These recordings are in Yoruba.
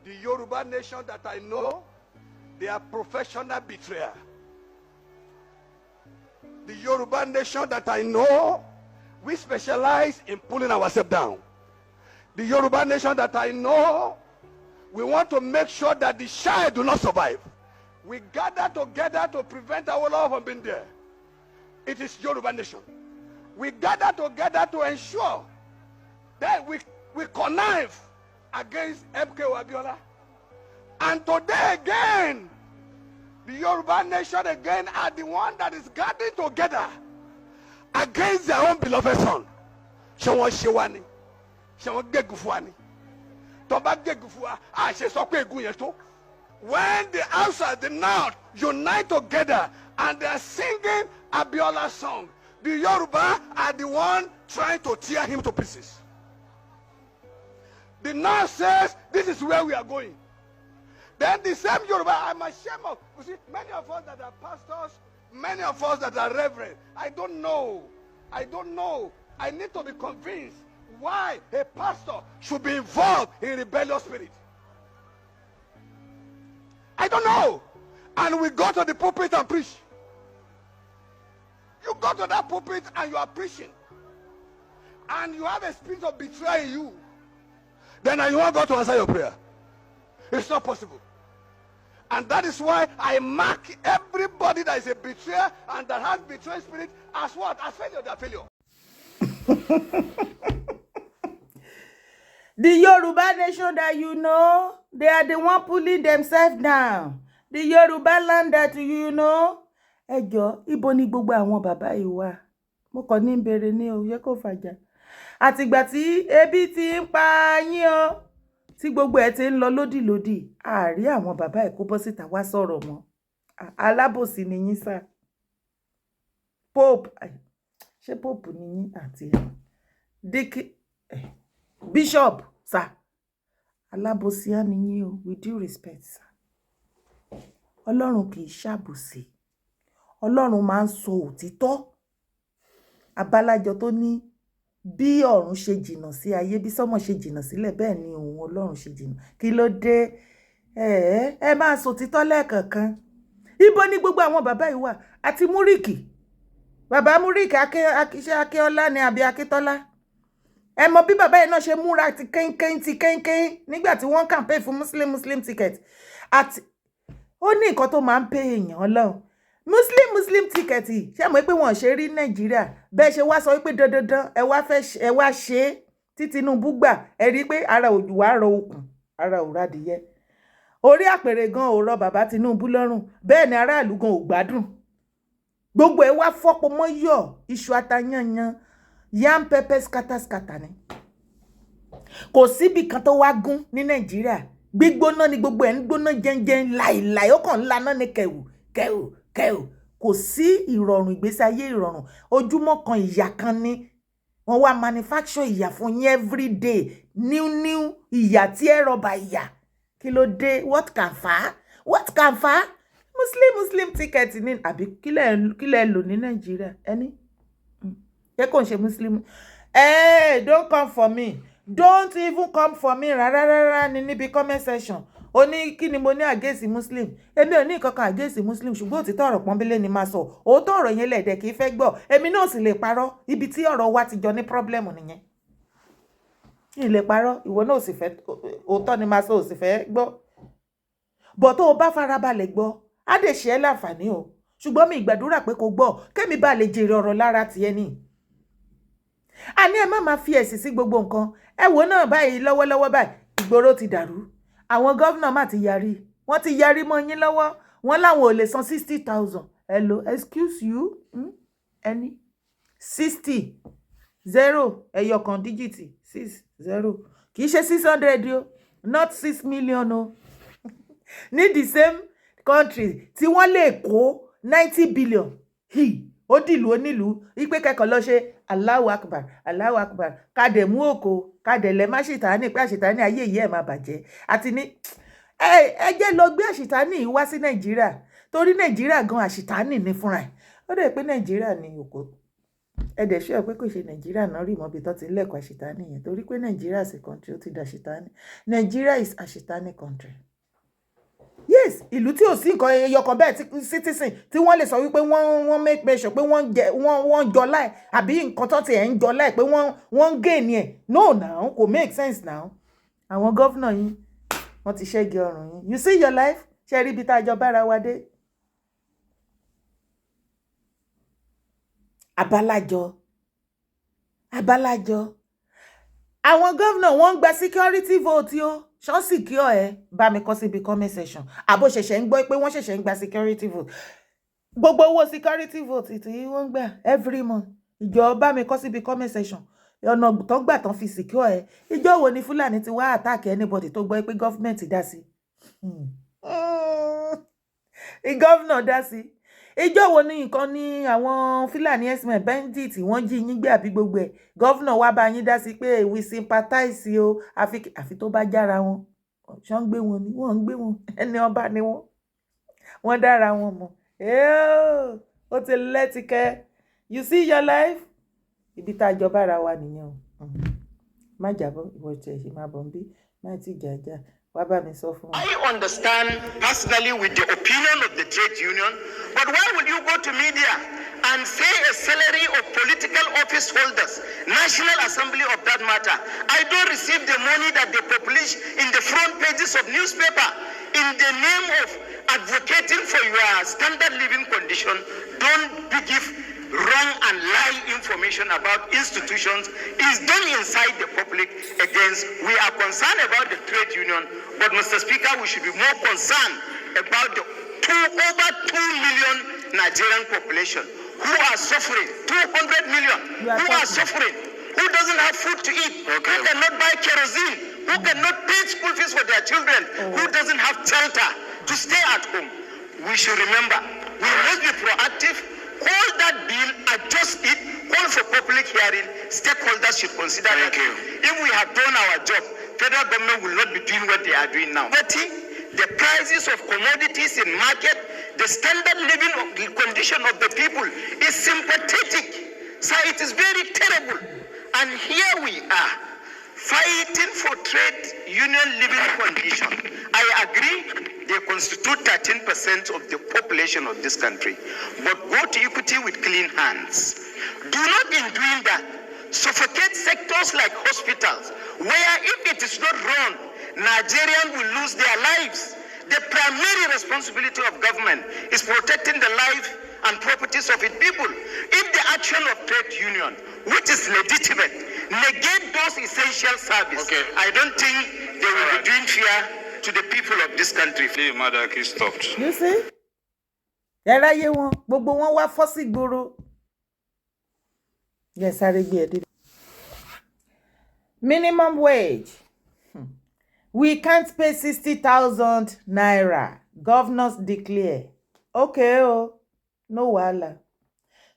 The Yoruba nation that I know, they are professional betrayers. The Yoruba nation that I know, we specialize in pulling ourselves down. The Yoruba nation that I know, we want to make sure that the child do not survive. We gather together to prevent our love from being there. It is Yoruba nation. We gather together to ensure that we connive against MK Abiola. And today again, the Yoruba nation again are the one that is gathering together against their own beloved son. Shawon Shewani. Shawon Gegufuani. Toba Gegufua. She sokwe egun yen to. When the outside, the north, unite together and they are singing Abiola's song, the Yoruba are the one trying to tear him to pieces. The north says, this is where we are going. Then the same Yoruba, I'm ashamed of. You see, many of us that are pastors, many of us that are reverend, I don't know. I need to be convinced why a pastor should be involved in rebellious spirit. I don't know. And we go to the pulpit and preach. You go to that pulpit and you are preaching. And you have a spirit of betrayal in you. Then you want God to answer your prayer. It's not possible. And that is why I mark everybody that is a betrayer and that has betrayal spirit as what? As failure. They are failure. The Yoruba nation that you know, they are the one pulling themselves down. The Yoruba land that you know. Ẹjọ́, ibo ni gbogbo àwọn bàbá yìí wà? Mo kàn ní bèrè ní o, yẹ kó fàjà. Àtìgbà tí ebi ti ń pa yín o, tí gbogbo ẹ̀ ti ń lọ lódìlódì, àárí àwọn bàbá ẹ̀ kó bọ́ síta wá sọ̀rọ̀ mọ́. Alábòsí ni yín sá. Pope, ṣé Pope ni yín àti Bishop, sir. Alábòsí á ni yín o, with due respect, sir. Ọlọ́run kì í ṣàbòsí. Ọlọ́run máa ń sọ òtítọ́. Abálájọ tó ní bí ọ̀run ṣe jìnnà sí ayé, bí sọ́mọ̀ ṣe jìnnà sílẹ̀, bẹ́ẹ̀ ni òun Ọlọ́run ṣe jìnnà. Kí ló dé? Ẹ máa sọ òtítọ́ lẹ́ẹ̀kọ̀ọ̀kan. Ibo ni gbogbo àwọn bàbá yìí wà? Àti Múríkì. Bàbá Múríkì Akíọ́lá ni àbí Akíntọ́lá. Ẹ mọ̀ bí bàbá yìí náà ṣe múra ti kẹ́ńkẹ́ń nígbà tí wọ́n campaign fún Muslim ticket. Àti ó ní nǹkan tó máa ń pè èèyàn Ọlọ́run. Muslim ticket yìí ṣé mọ̀ pé wọ́n ṣe rí Nàìjíríà bẹ́ẹ̀ ṣe wá sọ wípé dandan ẹ wá ṣe tí Tinubu gbà ẹ rí pé ara òjò wá rọ okùn ara ò rádìyẹ. Orí àpèrè gan ò rọ bàbá Tinubu lọ́rùn bẹ́ẹ̀ ni aráàlú gan ò gbádùn. Gbogbo ẹ wá fọ́pọ̀ mọ́ yọ̀ iṣu atayanyan yam pepper skata ni. Kò síbi kan tó wá gún ní Nàìjíríà gbígbóná ni gbogbo ẹ̀ ń gbóná jẹ́njẹ́n láìláì ó kàn ń laná ní kẹ̀wù. Kò sí ìrọ̀rùn ìgbésí ayé ìrọ̀rùn ojúmọ́ kan ìyà kan ní wọ́n wá manufacture ìyà fún yín every day new ìyà tí ẹ rọba ìyà kí ló dé what can fa Muslim ticket ní àbí kílẹ̀ lò ní Nàìjíríà ẹni ṣé kò ń ṣe Muslim don't come for me don't even come for me rárá ní níbi comment section ó ní kí ni mo ní against Muslim èmi ò ní kankan against Muslim ṣùgbọ́n òtítọ́ ọ̀rọ̀ pọ́nbélé ni máa sọ òótọ́ ọ̀rọ̀ yẹn lẹ̀dẹ̀ kì í fẹ́ gbọ́ èmi náà sì lè parọ́ ibi tí ọ̀rọ̀ wa ti jọ ní problem nìyẹn ní lè parọ́ ìwọ náà sì fẹ́ òótọ́ ni máa sọ ò sì fẹ́ gbọ́ bọ̀ tó o bá farabalẹ̀ gbọ́ á dè ṣe é láǹfààní o ṣùgbọ́n mi ìgbàdúrà pé kò gbọ́ kémi bá lè jèrè ọ̀rọ̀ lára tiẹ̀ ní. àní ẹ má máa fi ẹ̀sìn sí gbogbo nǹkan ẹ wò náà báyìí lọ́wọ́lọ́wọ́ báyìí ìgboro ti dàrú àwọn gọ́vnà má ti yarí wọ́n ti yarí mọ́ yín lọ́wọ́ wọ́n láwọn ò lè san 60,000 hello excuse you ẹni 60 0 ẹyọkan díjìtì 60 kì í ṣe 600 o not 6 million o ní the same country tí wọ́n lè kó 90 billion ó dìlú onílùú wípé kẹ́kọ̀ọ́ lọ ṣe Allahu Akbar kàdẹ̀ mú òkò kàdẹ̀ lẹ́ má ṣètánì pé àṣetánì ayé yìí ẹ̀ máa bàjẹ́ àti ní ẹ jẹ́ lọ gbé àṣetánì yìí wá sí Nàìjíríà torí Nàìjíríà gan àṣetánì ní fúnra ẹ̀ ó dẹ̀ pé Nàìjíríà ní òkò ẹ dẹ̀ ṣọ́ pé kò ṣe Nàìjíríà náà rí mọ́bi tó ti ń lẹ̀kọ́ àṣetánì yẹn torí pé Nàìjíríà as a country ó ti dà àṣetánì. Nigeria is àṣetánì country. Yes, ìlú tí ò sí nǹkan ẹyọkan bẹ́ẹ̀ tí citizen tí wọ́n lè sọ wípé wọ́n make sure pé wọ́n jọ láì àbí nǹkan tó ti ẹ̀ ń jọ láì pé wọ́n ń gain ẹ̀. No now, kò make sense now. Àwọn gọ́vnà yín wọ́n ti ṣẹ́gi ọrùn yín. You see your life? Ṣé rí ibi tá a jọ bára wa dé? Abálájọ àwọn gọ́vnà wọ́n ń gba security vote o. Ṣọ́n secure ẹ bá mi kọ síbi comment section. Àbó ṣẹ̀ṣẹ̀ ń gbọ́ pé wọ́n ṣẹ̀ṣẹ̀ ń gba security vote. Gbogbo owó security vote tí wọ́n ń gbà every month. Ìjọ bá mi kọ síbi comment section. Ọ̀nà tó gbà tán fi secure ẹ. Ìjọ wo ni Fúlàní ti wá attack anybody tó gbọ́ pé government dá sí? Gọ́vnà dá sí. Ìjọ wo ni nǹkan ní àwọn Fúlàní herdsmen bandit wọ́n jí yín gbé àbí gbogbo ẹ̀? Gọ́vnà wá bá yín dá sí pé we sympathize o àfi tó bá jára wọn. Ṣọ́n gbé wọn ni wọ́n ń gbé wọn ẹni ọba ni wọ́n dára wọn mọ̀. Ó ti lẹ́tìkẹ́. You see your life? Ibi tá a jọ bára wa nìyẹn o. Má jábọ́ ìwọ tí ẹ ṣe máa bọ̀ ń bí má ti jàjà. I understand personally with the opinion of the trade union, but why will you go to media and pay a salary of political office holders, National Assembly of that matter? I don't receive the money that they publish in the front pages of newspaper in the name of advocating for your standard living condition. Don't give wrong and lie information about institutions is done inside the public against. We are concerned about the trade union, but Mr. Speaker, we should be more concerned about the over 2 million Nigerian population who are suffering, 200 million who are suffering, who doesn't have food to eat, who cannot buy kerosene, who cannot pay school fees for their children, who doesn't have shelter to stay at home. We should remember, we must be proactive. Call that bill, adjust it, call for public hearing. Stakeholders should consider that. If we have done our job, federal government will not be doing what they are doing now. But the prices of commodities in market, the standard living condition of the people is sympathetic. So it is very terrible. And here we are, fighting for trade union living condition. I agree. They constitute 13% of the population of this country. But go to equity with clean hands. Do not, in doing that, suffocate sectors like hospitals, where if it is not run, Nigerians will lose their lives. The primary responsibility of government is protecting the life and properties of its people. If the action of trade union, which is legitimate, negate those essential services, I don't think they will be doing fair to the people of this country. You see? Ẹ̀ráyé wọn, gbogbo wọn wá fọ́ sí gbòòrò. Yes, I agree. Minimum wage. We can't pay 60,000 naira. Governors declare. Okay, no wahala.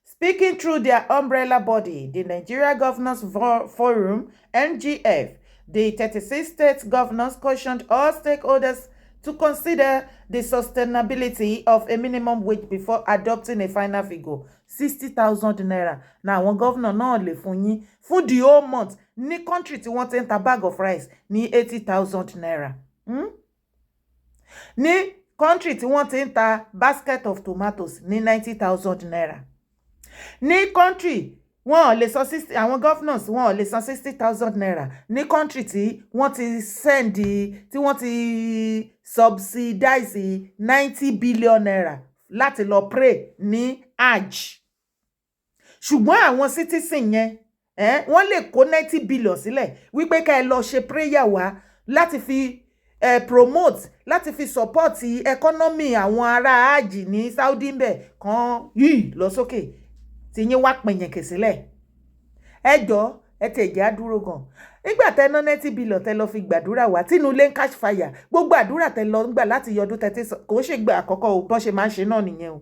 Speaking through their umbrella body, the Nigeria Governors Forum, NGF, the 36 state governors cautioned all stakeholders to consider the sustainability of a minimum wage before adopting a final figure, 60,000 naira. Now, one governor náà lè fún yín fún the whole month ní country tí wọ́n ti ń ta bag of rice ní 80,000 naira. Ní country tí wọ́n ti ń ta basket of tomatoes ní 90,000 naira. Ní country wọ́n lè san 60, àwọn governors wọ́n lè san 60,000 naira ní country tí wọ́n ti send, tí wọ́n ti subsidize 90 billion naira láti lọ pray ní hajj. Ṣùgbọ́n àwọn citizen yẹn wọ́n lè kó 90 billion sílẹ̀ wípé ká ẹ lọ ṣe prayer wá láti fi promote, láti fi support economy àwọn ará hajj ní Saudi ńbẹ̀ kan yìí lọ sókè. Tí yín wá pẹ̀yẹ̀kẹ̀ sílẹ̀. Ẹjọ́ ẹ tẹ̀jẹ̀ àdúró gan. Nígbà tẹ́ ná 90 billion tẹ́ lọ fi gbàdúrà wá tínú ilé ń catch fire. Gbogbo àdúrà tẹ́ lọ gbà láti yọdún tẹ́tí kò ṣe gbà àkọ́kọ́ o bọ́n ṣe máa ń ṣe náà nìyẹn o.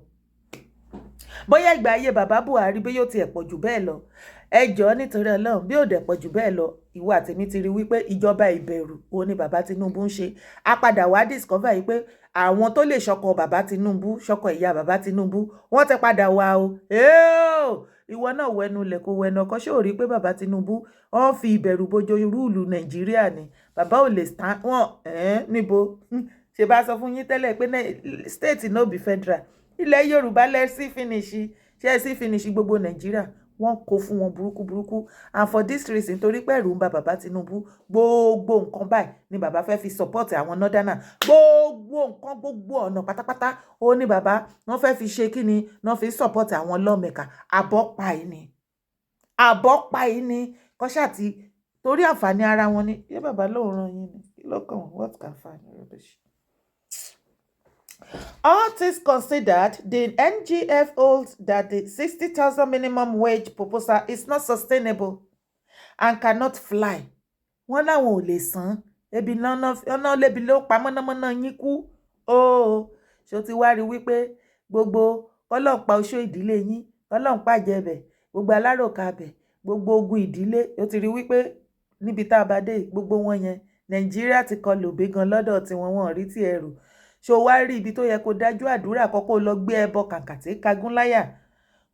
Bóyá ìgbà ayé bàbá Buhari bí yóò ti ẹ̀ pọ̀ jù bẹ́ẹ̀ lọ. ẹ jọ̀ọ́ nítorí Ọlọ́run bí ò dẹ̀ pọ̀ jù bẹ́ẹ̀ lọ ìwọ àtèmi ti rí wípé ìjọba ìbẹ̀rù òun ni bàbá Tinubu ń ṣe a padà wá discover yìí pé àwọn tó lè ṣọkọ bàbá Tinubu ṣọkọ ìyá bàbá Tinubu wọ́n ti padà wá o ìwọ náà wẹnu lẹ̀ kó wẹnu ọkọ ṣé ò rí pé bàbá Tinubu wọ́n fi ìbẹ̀rù bojo rúùlù Nàìjíríà ni bàbá ò lè stand wọn níbo ṣe bá sọ fún yín tẹ́lẹ̀ pé state no be federal ilẹ̀ Yorùbá lẹ sí finish ṣe sí finish gbogbo Nàìjíríà wọ́n kó fún wọn burúkú and for this reason torí pé ẹ̀rù ń ba bàbá Tinubu gbogbo nǹkan báyìí ni bàbá fẹ́ fi support àwọn northerner gbogbo nǹkan gbogbo ọ̀nà pátápátá ó ní bàbá wọ́n fẹ́ fi ṣe kí ni wọ́n fi support àwọn lawmaker àbọ̀pá yìí ni kọ́ṣà tí torí àǹfààní ara wọn ni yé bàbá lóun ràn yín ni kí lọ́kàn wọn what can find rubbish. All things considered, the NGF holds that the 60,000 minimum wage proposal is not sustainable and cannot fly. Wọ́n láwọn ò lè san ebi náà lébi ló pa mọ́nàmọ́ná yín kú. Ṣó ti wá rí wípé gbogbo ọlọ́pàá oṣó ìdílé yín ọlọ́pàá jẹbẹ̀ gbogbo aláròkà bẹ̀ gbogbo ogun ìdílé ó ti rí wípé níbi tá a bá dé gbogbo wọn yẹn Nàìjíríà ti kọ lòbí gan lọ́dọ̀ tí wọ́n rí tí ẹrù ṣó wá rí ibi tó yẹ kó dájú àdúrà kọ́kọ́ lọ gbé ẹbọ kàǹkàtì kagún láyà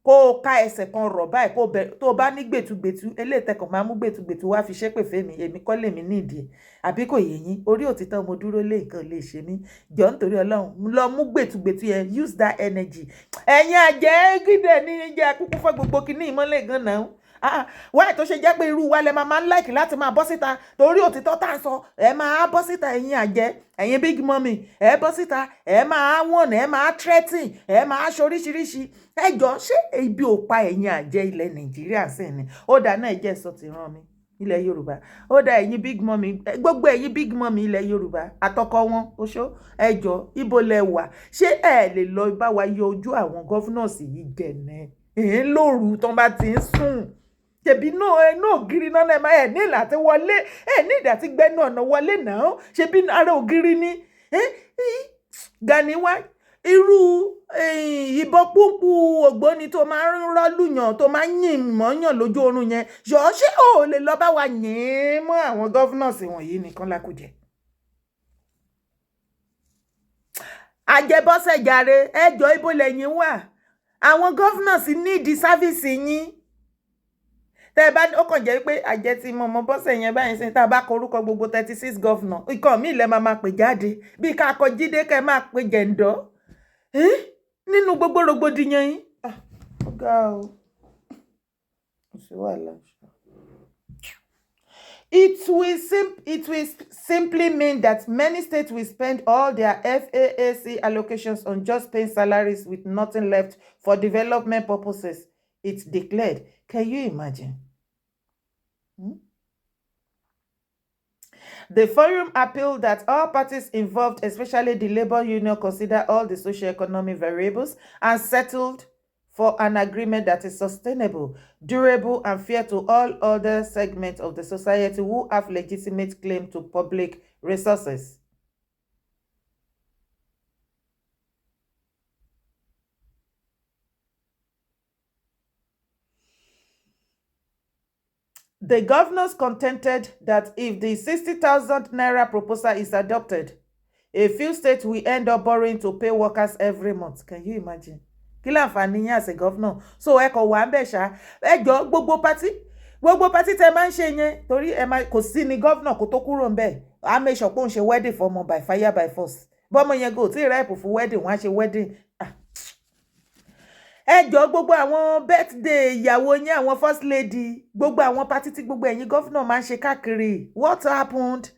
kó o ká ẹsẹ̀ kan rọ̀ báyìí tó o bá ní gbètúgbètú eléètẹ̀kọ̀ máa mú gbètúgbètú wá fi ṣépè fèmí èmi kọ́ lèmi nídìí àbí kò yé yín orí òtítọ́ mo dúró lé nǹkan lè ṣe mí jọ nítorí Ọlọ́run lọ mú gbètúgbètú yẹn use that energy ẹ̀yin àjẹ́ gídẹ̀ ní jẹ́ kúkú fọ́ gbogbo kìíní ìmọ́lẹ̀ gan náà wáyé tó ṣe jẹ́ pé irú wa lẹ máa ń láìkì láti máa bọ́ síta torí òtítọ́ tá à ń sọ ẹ máa bọ́ síta ẹ̀yin àjẹ́ ẹ̀yin big mummy ẹ bọ́ síta ẹ máa wọ̀n ẹ máa threaten ẹ máa ṣoríṣiríṣi ẹ jọ ṣé ibi ò pa ẹ̀yin àjẹ́ ilẹ̀ Nàìjíríà sí ni ó dà náà ẹ̀jẹ̀ sọ ti rán mi ilẹ̀ Yorùbá ó dà ẹ̀yin big mummy gbogbo ẹ̀yin big mummy ilẹ̀ Yorùbá àtọkọ wọn oṣó ẹ jọ ibo lẹ wà ṣé ẹ lè lọ bá wa yọ ojú àwọn governors yìí gẹ̀nẹ́ lóru tán bá ti ń sùn ṣebí náà ògiri náà ẹ máa ní láti wọlé ní ìdá tí gbẹnu ọ̀nà wọlé náà ṣebí ara ògiri ni Gani wá irú ìbọn púpù ògbóni tó máa ń rọ́lùyàn tó máa ń yìn mọ́yàn lójú oorun yẹn yọ ṣé ò lè lọ bá wa yìn mọ́ àwọn governors wọ̀nyí nìkan lákùjẹ. àjẹbọ́sẹ̀ jàre ẹjọ́ ibo lẹ́yìn wà àwọn governors nídìí sáfíìsì yín tẹ́ bá ó kàn jẹ́ pé àjẹ́ ti mọ̀mọ́ bọ́sẹ̀ yẹn báyìí sí tá a bá korúkọ gbogbo 36 governor ikọ̀ mi ilẹ̀ máa pè jáde bí ká kọ Jídé kẹ́ máa pè jẹ̀ǹdọ́ nínú gbogbo rògbòdìyàn yín ọ̀gá o kò sí wàhálà. It will simply mean that many states will spend all their FAAC allocations on just paying salaries with nothing left for development purposes, it declared. Can you imagine? The forum appealed that all parties involved, especially the labor union, consider all the socio-economic variables and settled for an agreement that is sustainable, durable, and fair to all other segments of the society who have legitimate claim to public resources. The governors contended that if the 60,000 naira proposal is adopted, a few states will end up borrowing to pay workers every month. Can you imagine? Kí láǹfààní yín as a governor. So ẹ kò wà ń bẹ̀ ṣá. Ẹ jọ gbogbo party tẹ máa ń ṣe yẹn torí ẹ máa kò sí ni governor kó tó kúrò ń bẹ̀. A make sure pé òun ṣe wedding for ọmọ by fire by force. Bọ́mọ yẹn go tí ripe fún wedding wọ́n á ṣe wedding. Ẹ jọ gbogbo àwọn birthday ìyàwó yín àwọn first lady gbogbo àwọn party tí gbogbo ẹ̀yin governor máa ń ṣe káàkiri. What happened?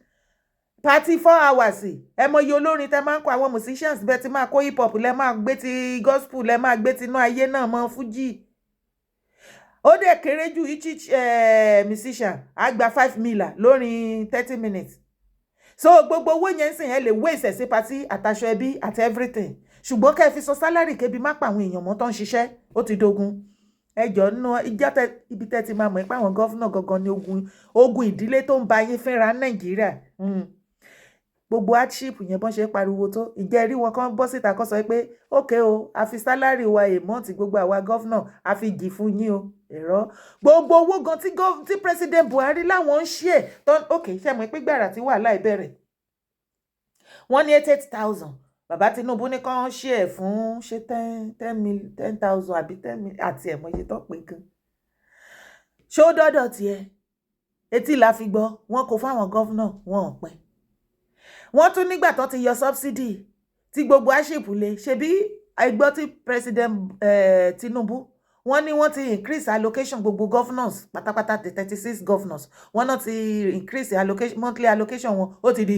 Party 4 hours. Ẹ mọ iye olórin tẹ máa ń kọ àwọn musicians bẹ́ẹ̀ tí máa kó hip hop lẹ máa gbé ti gospel lẹ máa gbé ti inú ayé náà mọ Fuji. Ó dẹ̀ kéré jù each musician á gba 5 million lórin 30 minutes. So gbogbo owó yẹn sìn ẹ lè waste sí party àtàṣọ ẹbí àti everything. Ṣùgbọ́n kẹ́ fi sọ salary kébi má pa àwọn èèyàn mọ́ tó ń ṣiṣẹ́ ó ti dogun. Ẹjọ́ nínú ìjà ibi tẹ́ ti máa mọ̀ pé àwọn governor gangan ni ogun ìdílé tó ń ba yín fínra Nàìjíríà. gbogbo hardship yẹn bọ́n ṣe pariwo tó ìjẹ́ rí wọn kan bọ́ síta kan sọ pé ókè o a fi sálárì wa èmọ́ǹtì gbogbo àwa gọ́fúnà a fi jì fún yín o ẹ̀rọ gbogbo owó gan tí president Buhari láwọn ń ṣe ẹ̀ tán ókè ṣe mọ̀ pé gbàrà tí wàhálà ìbẹ̀rẹ̀ wọ́n ní 88,000 bàbá Tinubu ní kán ṣe ẹ̀ fún ṣe 10,000 àbí 10 àti ẹ̀mọye tó pé gan ṣó dọ́dọ̀ tiẹ̀ etí la fi gbọ́ wọn kò fáwọn gọ́fúnà wọn ò pẹ́ wọ́n tún nígbà tó ti yọ subsidy tí gbogbo àṣìpù lè ṣebí ẹgbọ́ tí president Tinubu wọ́n ní wọ́n ti increase allocation gbogbo governors pátápátá the 36 governors wọ́n náà ti increase allocation monthly allocation wọn ó ti di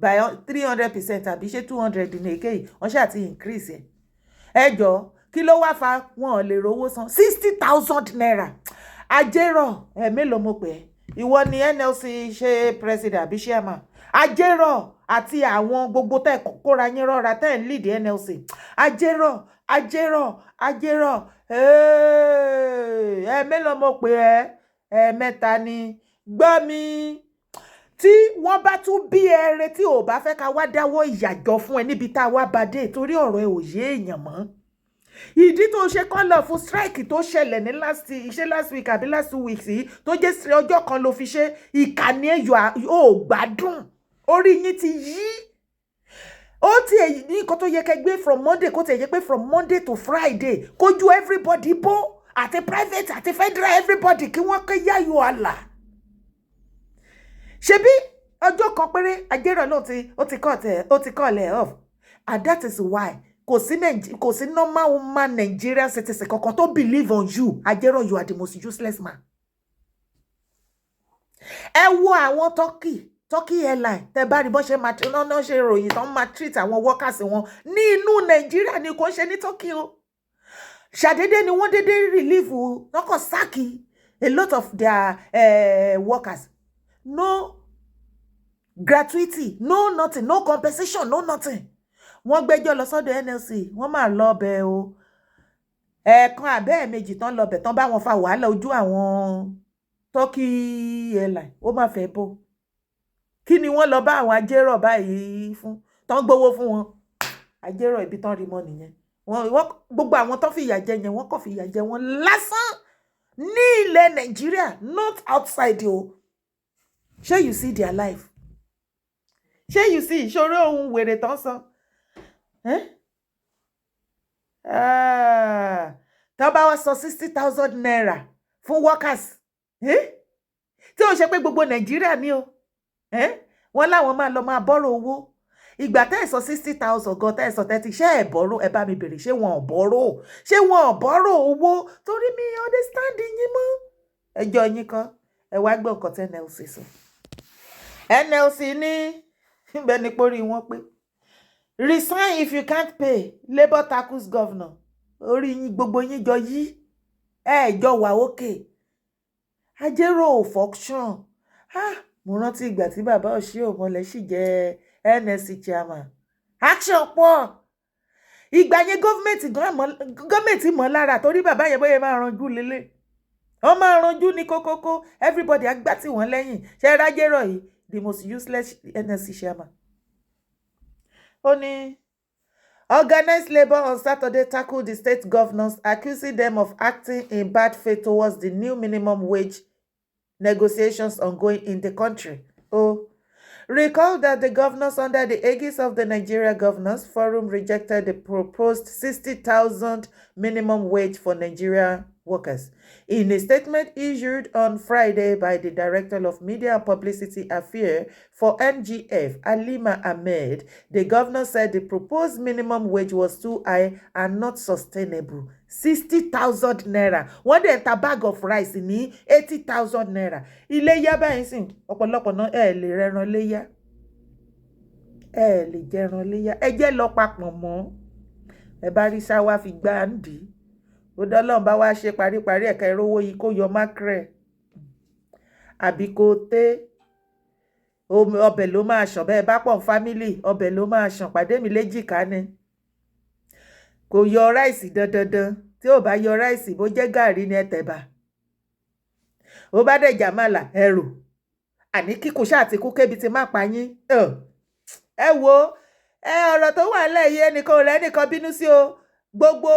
by 300% àbí ṣé 200 ní èkéyìí wọ́n ṣáà ti increase ẹ̀ ẹjọ́ kí ló wá fa wọn ò lè rówó san 60,000 naira ajérò mélòó mo pè é ìwọ ni NLC ṣe president àbí chairman ajérò àti àwọn gbogbo tẹ́ kóra yín rọra tẹ́ ń lead NLC ajérò mélòó mo pè é mẹ́ta ni gbọ́ mi tí wọ́n bá tún bí ẹrẹ tí ò bá fẹ́ ká wá dáwọ́ ìyàjọ fún ẹ níbi tá a wá bá dé torí ọ̀rọ̀ ẹ ò yé èèyàn mọ́ ìdí tó ṣe kọ́ lọ fún strike tó ṣẹlẹ̀ ní last week àbí last 2 weeks yìí tó jẹ́ ọjọ́ kan ló fi ṣe ìkànnì ẹ̀yọ́ ò gbádùn orí yín ti yí ó ti èyí ní nǹkan tó yẹ kẹ́ gbé from Monday kó ti yẹ pé from Monday to Friday kójú everybody bó àti private àti federal everybody kí wọ́n kẹ́ yáyọ àlà ṣebí ọjọ́ kan péré ajérò náà ó ti call ẹ̀ off and that is why kò sí normal woman Nigerian citizen kankan tó believe on you ajérò you are the most useless man. ẹ wo àwọn Turkey airline tẹ bá rí bọ́ ṣe máa náà ṣe ròyìn tán máa treat àwọn workers wọn ní inú Nàìjíríà ni kò ṣe ní Turkey o ṣàdédé ni wọ́n dédé relieve wọ́n kàn sáàkì a lot of their workers no gratuity no nothing no compensation no nothing wọ́n gbẹ́jọ́ lọ sọ́dọ̀ NLC wọ́n máa lọ bẹ̀ o ẹ̀ẹ̀kan àbẹ́ méjì tán lọ bẹ̀ tán bá wọn fa wàhálà ojú àwọn Turkey airline ó máa fẹ́ bó kí ni wọ́n lọ bá àwọn ajérò báyìí fún tán gbowó fún wọn ajérò ibi tán rí mọ́ nìyẹn wọ́n gbogbo àwọn tó fìyà jẹ yẹn wọ́n kò fìyà jẹ wọn lásán ní ilẹ̀ Nàìjíríà not outside o ṣé you see their life ṣé you see ìṣòro ohun wèrè tán san tó bá wá sọ 60,000 naira fún workers tí ó ṣe pé gbogbo Nàìjíríà ni o wọ́n láwọn máa lọ máa bọ́rọ̀ owó ìgbà tẹ́ ẹ̀ sọ 60,000 gan tẹ́ ẹ̀ sọ 30 ṣé ẹ̀ bọ́rọ̀ ẹ bá mi bèrè ṣé wọn ò bọ́rọ̀ owó torí mi understand yín mọ́ ẹjọ́ yín kan ẹ wá gbọ́ nǹkan tẹ́ NLC sọ NLC ní ìbẹ́ ní pórí wọn pé resign if you can't pay labour tackles governor orí yín gbogbo yín jọ yí jọ wà òkè ajérò function mo rántí ìgbà tí bàbá òṣì òmọlẹ sì jẹ NSC chairman action pọ̀ ìgbà yẹn gọọmenti mọ̀ lára torí bàbá yẹn bóyá máa ranjú lélẹ̀ wọ́n máa ranjú ní kókókó everybody agbá tí wọ́n lẹ́yìn ṣe rájérò yìí the most useless NSC chairman. Ó ní organized labour on Saturday tackled the state governors, accusing them of acting in bad faith towards the new minimum wage negotiations ongoing in the country. Recall that the governors under the aegis of the Nigeria Governors Forum rejected the proposed 60,000 minimum wage for Nigeria workers. In a statement issued on Friday by the Director of Media and Publicity Affairs for NGF, Alima Ahmed, the governor said the proposed minimum wage was too high and not sustainable. 60,000 naira. One day a bag of rice ní 80,000 naira. Iléyá báyìí sìn ọ̀pọ̀lọpọ̀ náà lè rẹran léyá. Lè jẹran léyá. Ẹ jẹ́ lọ papọ̀ mọ́. Ẹ bá rí sáwá fi gbá ń dì í. Ó dọ́lọ́run bá wá ṣe paríparí ẹ̀ka ìrówó yìí kó yọ mákírẹ̀ àbí kó tẹ́ ọbẹ̀ ló máa ṣàn bẹ́ẹ̀ bá pọ̀ fámílì ọbẹ̀ ló máa ṣàn pàdé mi léjìká ni kò yọ ráìsì dandandan tí ò bá yọ ráìsì bó jẹ́ gàrí ni ẹ̀tẹ̀bà ó bá dẹ̀ jàmàlà ẹ̀rù àní kíkù ṣáà ti kú kébi ti má pa yín ẹ wo ọ̀rọ̀ tó wà nílẹ̀ yìí ẹnìkan ò lẹ́nìkan bínú sí o gbogbo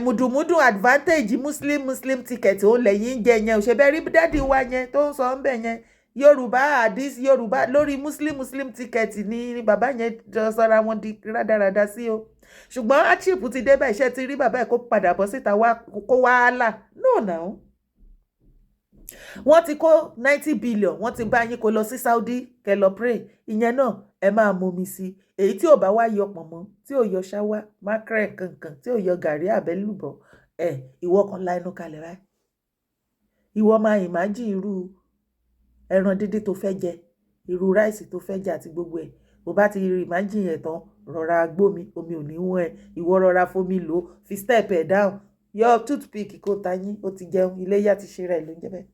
mùdùmùdù advantage muslim ticket ó lẹ́yìn jẹ yẹn ò ṣe bẹ́ẹ̀ rí dádì wa yẹn tó ń sọ ń bẹ̀ yẹn yorùbá àdís yorùbá lórí muslim ticket ni bàbá yẹn jọ sọra wọn di rádaràda sí o ṣùgbọ́n achip ti débẹ̀ iṣẹ́ ti rí bàbá ẹ̀ kó padà bọ́ síta kó wàhálà no now wọ́n ti kó 90 billion wọ́n ti bá yín kó lọ sí Saudi kẹ́ lọ pray ìyẹn náà ẹ máa momi sí èyí tí ò bá wá yọ pọ̀nmọ́ tí ò yọ ṣáwá mákàrẹ̀ kankan tí ò yọ gàrí àbẹ́lùbọ̀ ìwọ kan la ẹnu kalẹ̀ ráì ìwọ máa imagine irú ẹran dídí tó fẹ́ jẹ irú ráìsì tó fẹ́ jẹ àti gbogbo ẹ̀ bó bá ti imagine ẹ̀ tán rọra gbómi omi ò ní wọ́n ẹ̀ ìwọ rọra fomi lò fi step ẹ̀ down yọ toothpick kó ta yín ó ti jẹun iléyá ti ṣe rẹ̀ ló ń jẹ́ bẹ́ẹ̀.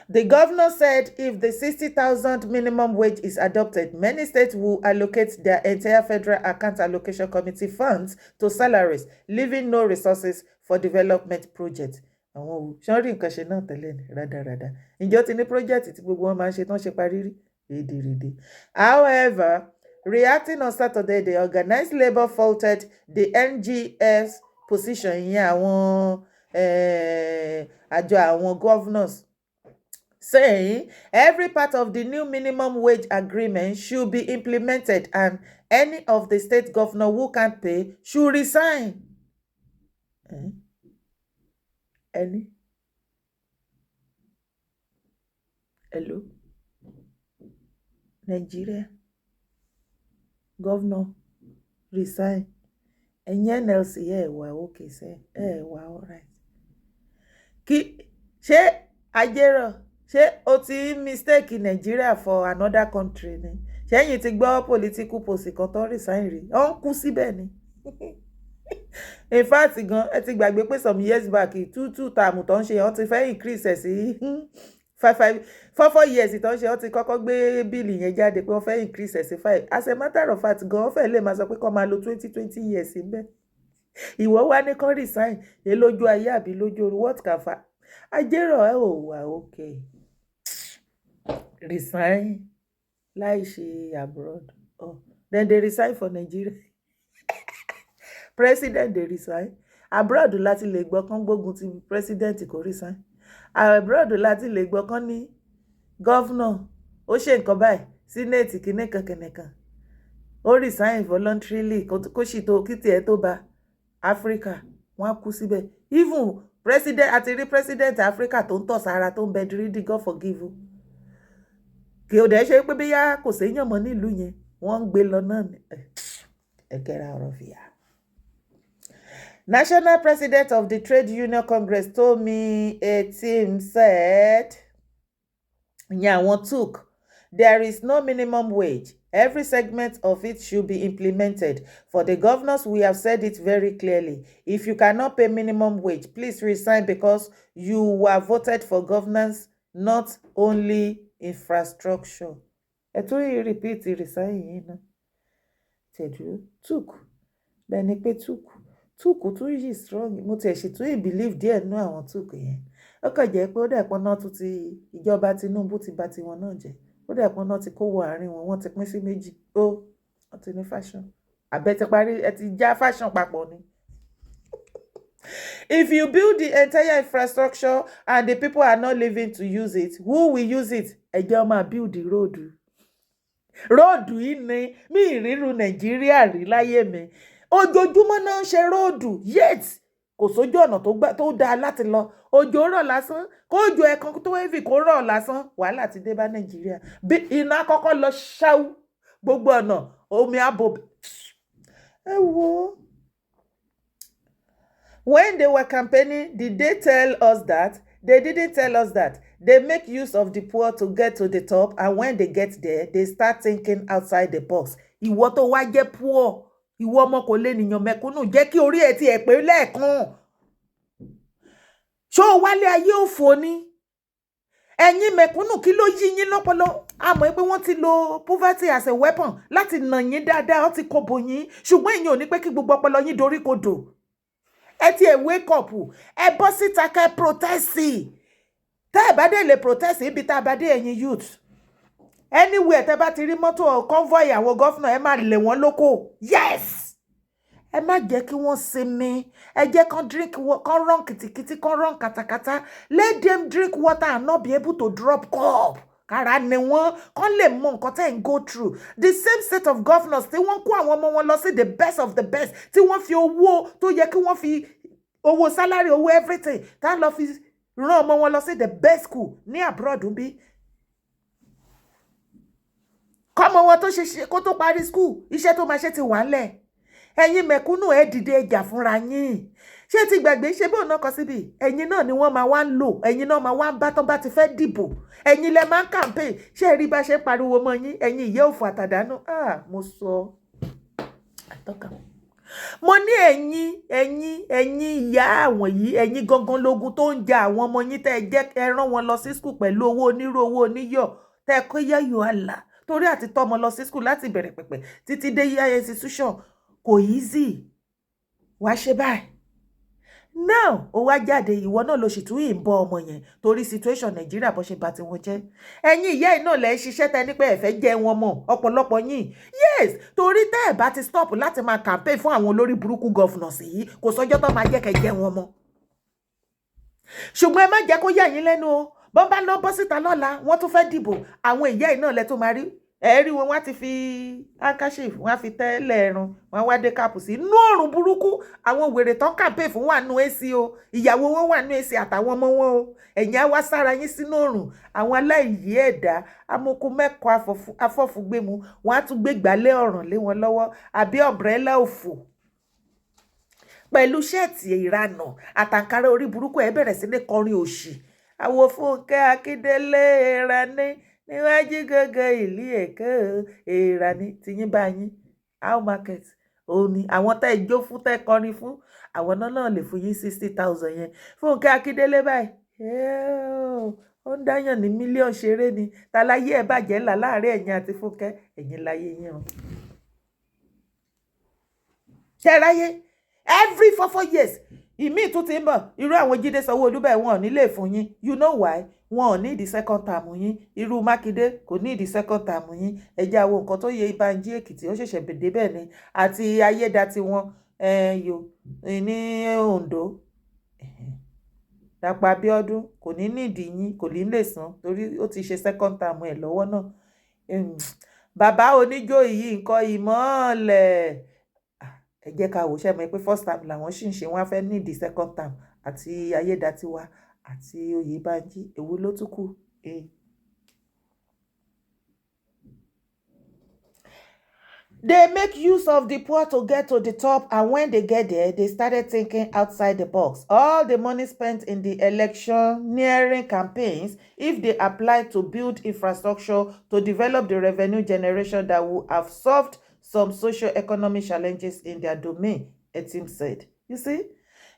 The governor said if the 60,000 minimum wage is adopted, many states will allocate their entire federal account allocation committee funds to salaries, leaving no resources for development projects. Àwọn ò ṣán rí nǹkan ṣe náà tẹ́lẹ̀ ní rádaràda. Ǹjọ́ ti ní project tí gbogbo wọn máa ń ṣe tán ṣe parí rí? Èdèrèdè. However, reacting on Saturday, the organized labour faulted the NGF's position ìyẹn àwọn àjọ àwọn governors, saying every part of the new minimum wage agreement should be implemented and any of the state governor who can't pay should resign. Any? Hello? Nigeria? Governor? Resign. And NLC, okay, say, all right. Ṣé Ajero? Ṣé o ti mistake Nigeria for another country ni? Ṣẹ́yìn ti gbọ́ political post kan tó resign rí? Ó ń kú síbẹ̀ ni. In fact gan ẹ ti gbàgbé pé some years back two term tó ń ṣe wọ́n ti fẹ́ increase ẹ̀ sí 4 years tó ń ṣe wọ́n ti kọ́kọ́ gbé bíìlì yẹn jáde pé wọ́n fẹ́ increase ẹ̀ sí 5. As a matter of fact gan wọ́n fẹ́ lè máa sọ pé kó máa lo 20 years níbẹ̀. Ìwọ wá ní kó resign èyí lójú ayé àbí lójú oru what can fa? Ajérò ẹ ò wà okay. Resign láì ṣe abroad. Then they resign for Nigeria. President they resign. Abroad láti lè gbọ́ kán gbógun ti president kò resign. Abroad láti lè gbọ́ kán ní governor ó ṣe nǹkan báyìí senate kìnnìkan ó resign voluntarily kó sì tó kí tiẹ̀ tó bá Africa wọ́n á kú síbẹ̀. Even president àti rí president Africa tó ń tọ̀ sára tó ń bẹ dírídì God forgive you. Kì ó dẹ̀ ṣe pé bíyá kò séèyàn mọ́ nílùú yẹn wọ́n ń gbé lọ náà ni ẹ̀kẹ́ra ọ̀rọ̀ fìyà. National President of the Trade Union Congress told me a team said, took there is no minimum wage. Every segment of it should be implemented. For the governors, we have said it very clearly. If you cannot pay minimum wage, please resign because you were voted for governance, not only infrastructure. Ẹ repeat resign yìí náà. Tẹ̀dú took. Bẹ́ẹ̀ni pé took tún yìí strong. Mo tiẹ̀ ṣì tún believe díẹ̀ nínú àwọn took yẹn. Ó kàn jẹ́ pé ó dẹ̀ pọ́n náà tún ti ìjọba Tinubu ti bà tiwọn náà jẹ́. Ó dẹ̀ pọ́n náà ti kó wọ àárín wọn, wọ́n ti pín sí méjì. Wọ́n ti ní fashion. Àbẹ́ ti parí ẹ ti já fashion papọ̀ ni. If you build the entire infrastructure and the people are not living to use it, who will use it? Ẹ jẹ́ máa build the road. Róòdù yìí ni mí ìrírù Nàìjíríà rí láyé mi. Ojoojúmọ́ náà ń ṣe róòdù yet kò sójú ọ̀nà tó dáa láti lọ. Òjò rọ̀ lásán kójò ẹ̀kan tó heavy kó rọ̀ lásán wàhálà ti dé bá Nàìjíríà. Bí iná kọ́kọ́ lọ ṣáú gbogbo ọ̀nà omi àbò. Ẹ wo. When they were campaigning, did they tell us that? They didn't tell us that. They make use of the poor to get to the top, and when they get there, they start thinking outside the box. Ìwọ tó wá jẹ́ poor, ìwọ ọmọ kò lè nìyàn mẹ̀kúnnù jẹ́ kí orí ẹ̀ ti ẹ̀ pé lẹ́ẹ̀kan. Ṣó wálé ayé òfò ni? Ẹ̀yin mẹ̀kúnnù kí ló yí yín lọ́pọlọ? A mọ̀ pé wọ́n ti lo poverty as a weapon láti nà yín dáadáa, wọ́n ti kọbò yín. Ṣùgbọ́n ìyẹn ò ní pé kí gbogbo ọpọlọ yín dorí kodò. Ẹ ti ẹ̀ wake up, ẹ bọ́ síta ká protest. tẹ́ ẹ̀ bá dé lè protest ibi tá a bá dé ẹ̀yin youth anywhere tẹ́ bá ti rí mọ́tò convoy àwọn gọ́fúnà ẹ máa lé wọn lóko yes ẹ má jẹ́ kí wọ́n sinmi ẹ jẹ́ kán drink kán run kìtìkìtì kán run kàtàkàtà let them drink water and not be able to drop cup kára ni wọ́n kán lè mọ nǹkan tẹ́ ń go through the same set of governors tí wọ́n kó àwọn ọmọ wọn lọ sí the best of the best tí wọ́n fi owó tó yẹ kí wọ́n fi owó salary owó everything tá lọ fi rán ọmọ wọn lọ sí the best school ní abroad bí kọ́mọ wọn tó ṣe kó tó parí school iṣẹ́ tó máa ṣe ti wà ńlẹ̀ ẹ̀yin mẹ̀kúnnù ẹ dìde ẹjà fúnra yín ṣé ti gbàgbé ṣe bóun náà kọ síbi ẹ̀yin náà ni wọ́n máa wá ń lò ẹ̀yin náà máa wá ń bá tó bá ti fẹ́ dìbò ẹ̀yin lẹ máa ń campaign ṣé rí bá ṣe ń pariwo mọ́ yín ẹ̀yin ìyá òfò àtàdánù mo sọ àtọ́ka mo ní ẹ̀yin ìyá àwọn yìí ẹ̀yin gangan lógun tó ń ja àwọn ọmọ yín tẹ́ ẹ jẹ́ ẹ rán wọn lọ sí school pẹ̀lú owó onírú owó oníyọ̀ tẹ́ ẹ kó yẹ́yọ̀ àlà torí àti tọ́mọ lọ sí school láti bẹ̀rẹ̀ pẹ̀pẹ̀ títí dé higher institution kò easy wá ṣe báyìí now ó wá jáde ìwọ náà ló sì tún yìí ń bọ ọmọ yẹn torí situation Nàìjíríà bó ṣe bá ti wọn jẹ́ ẹ̀yin ìyá ẹ̀ náà lẹ ṣiṣẹ́ tẹ ní pé ẹ fẹ́ jẹ wọn mọ́ ọ̀pọ̀lọpọ̀ yín yes torí tẹ́ ẹ bá ti stop láti máa campaign fún àwọn olórí burúkú governors yìí kò sọ́jọ́ tó máa jẹ́ kẹ́ jẹ wọn mọ́ ṣùgbọ́n ẹ má jẹ́ kó yà yín lẹ́nu o bọ́n bá lọ bọ́ síta lọ́la wọ́n tún fẹ́ dìbò àwọn ìyá ẹ̀ náà lẹ tó máa rí ẹ̀rí wọn wá ti fi handkerchief wọ́n á fi tẹ́lẹ̀ ẹ̀rùn wọ́n wá dé káàpù sí inú ọ̀run burúkú àwọn wèrè tán campaign fún wà nù èsì o ìyàwó wọn wà nù èsì àtàwọn ọmọ wọn o ẹ̀yìn á wá sára yín sínú ọ̀run àwọn aláìyí ẹ̀dá amoko mẹ́kọ̀ọ́ afọ́fúgbẹ́mu wọ́n á tún gbé gbálẹ̀ ọ̀ràn lé wọn lọ́wọ́ àbí ọ̀brẹ́là òfò pẹ̀lú ṣẹ́ẹ̀tì ìranà àtàǹkárá orí burúkú ẹ̀ bẹ̀rẹ̀ sí ní kọrin òṣì àwọ̀ Fúnkẹ́ Akíndélé ìraní níwájú gángan ìlú Èkó ìraní tìyín bá yín how market òun ni àwọn tẹ́ ìjó fún tẹ́ kọrin fún àwọn náà lè fún yín 60,000 yẹn Fúnkẹ́ Akíndélé báyìí ó ń dáyàn ní mílíọ̀nù ṣeré ni tàláyé ẹ̀ bàjẹ́ ńlá láàárín ẹ̀yin àti Fúnkẹ́ ẹ̀yin láyé yín o ṣẹ́ráyé every 4 years ìmíì tún ti ń bọ̀ irú àwọn Jídé Sanwó-Olú bẹ́ẹ̀ wọn ò ní lè fún yín you know why wọn ò ní ìdí second term yín irú Mákindé kò ní ìdí second term yín ẹjẹ́ àwọn nǹkan tó yẹ Ìbánjí Èkìtì ó ṣẹ̀ṣẹ̀ bèdè bẹ́ẹ̀ ni àti Ayédàtì wọn yo ní Oǹdó Dàpọ̀ Abíọ́dún kò ní nídìí yín kò ní lè san torí ó ti ṣe second term ẹ̀ lọ́wọ́ náà bàbá oníjó yìí nǹkan ìmọ̀ọ́lẹ̀ ẹ jẹ́ ká wò ṣe mọ̀ pé first term làwọn sì ń ṣe wọ́n á fẹ́ ní the second term àti Ayédàtiwa àti Oyèbánjí èwo ló tún kù. They make use of the poor to get to the top, and when they get there, they started thinking outside the box. All the money spent in the electioneering campaigns, if they applied to build infrastructure to develop the revenue generation that would have solved some socio-economic challenges in their domain, Etim said. You see?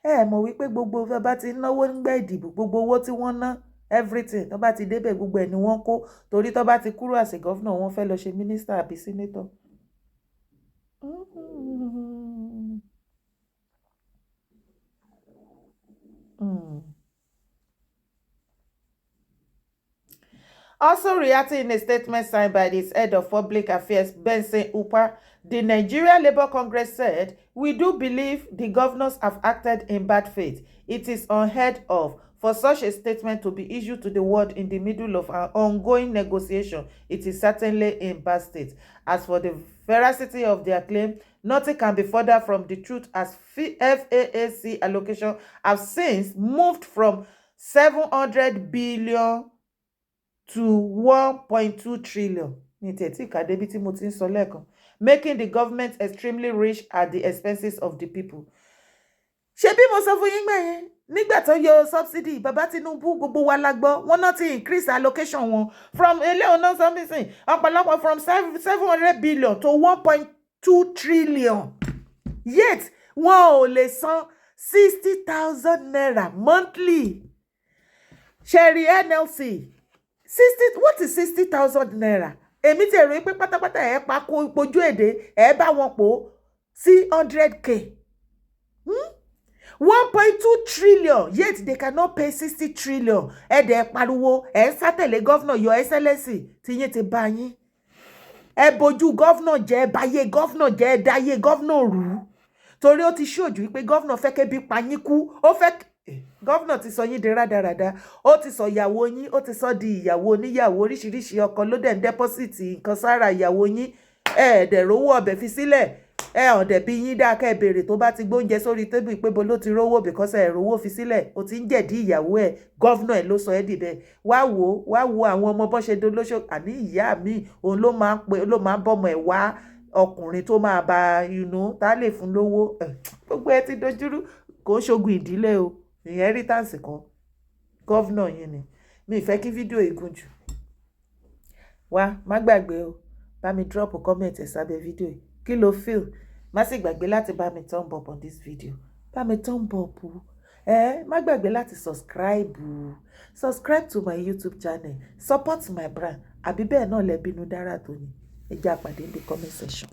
Mọ̀ wípé gbogbo bá ti náwó nígbà ìdìbò gbogbo owó tí wọ́n ná everything tó bá ti débẹ̀ gbogbo ẹ̀ ni wọ́n kó torí tó bá ti kúrò as a governor wọ́n fẹ́ lọ ṣe minister àbí senator. Also reacting in a statement signed by its head of public affairs, Benson Upah, the Nigeria Labour Congress said, "We do believe the governors have acted in bad faith. It is unheard of for such a statement to be issued to the world in the middle of an ongoing negotiation. It is certainly in bad state. As for the veracity of their claim, nothing can be further from the truth as FAAC allocation have since moved from 700 billion to 1.2 trillion. Making the government extremely rich at the expenses of the people." Ṣebí mo sọ fún yín gbà yẹn nígbà tó yọ subsidy bàbá Tinubu gbogbo wa la gbọ́ wọ́n náà ti increase allocation wọn from eleona something ọ̀pọ̀lọpọ̀ from 700 billion to 1.2 trillion yet wọn ò lè san 60,000 naira monthly. Sherry NLC 60, what is 60,000 naira? Èmi ti rò pé pátápátá ẹ pa kó pojú èdè ẹ bá wọn pò sí 100K. 1.2 trillion, yet they cannot pay 60 trillion. Ẹ̀dẹ̀ pariwo, sátẹ̀lé governor, your excellency, tí yín ti bá yín. Bojú governor jẹ́, báyé governor jẹ́, dáyé governor rú. Torí ó ti ṣojú wípé governor fẹ́ kébi pa yín kú, ó fẹ́ governor ti sọ yín di rádaràda, ó ti sọ ìyàwó yín, ó ti sọ di ìyàwó oníyàwó, oríṣiríṣi ọkọ ló dẹ̀ ń dẹ́pọ́sìtì nǹkan sára ìyàwó yín. Ẹ̀ẹ́dẹ̀ rówó ọbẹ̀ fi sílẹ̀. Ọ̀dẹ̀ bí yín dá kẹ́ béèrè tó bá ti gbóúnjẹ sórí tébù pé bo ló ti rówó because rówó fi sílẹ̀, ó ti ń jẹ̀dí ìyàwó governor ló sọ dìbẹ̀. Wá wo àwọn ọmọ bọ́n ṣe dolóṣó, àní ìyá mi òun ló máa ń bọ́mọ ẹ̀ wá ọkùnrin tó máa bá tá lè fún lówó. Gbogbo ẹ ti dojúrú, kò ń ṣogun ìdílé o, inheritance kan governor yín ni. Mi fẹ́ kí fídíò igun jù. Wá má gbàgbé o, bá mi drop comment sábẹ́ fídíò yìí. Kí lo feel? Má sì gbàgbé láti bá mi thumb up on this video. Bá mi thumb up o. Má gbàgbé láti subscribe o. Subscribe to my YouTube channel. Support my brand. Àbí bẹ́ẹ̀ náà lẹ bínú dára tó ni. Ẹ jẹ́ á pàdé in the comment section.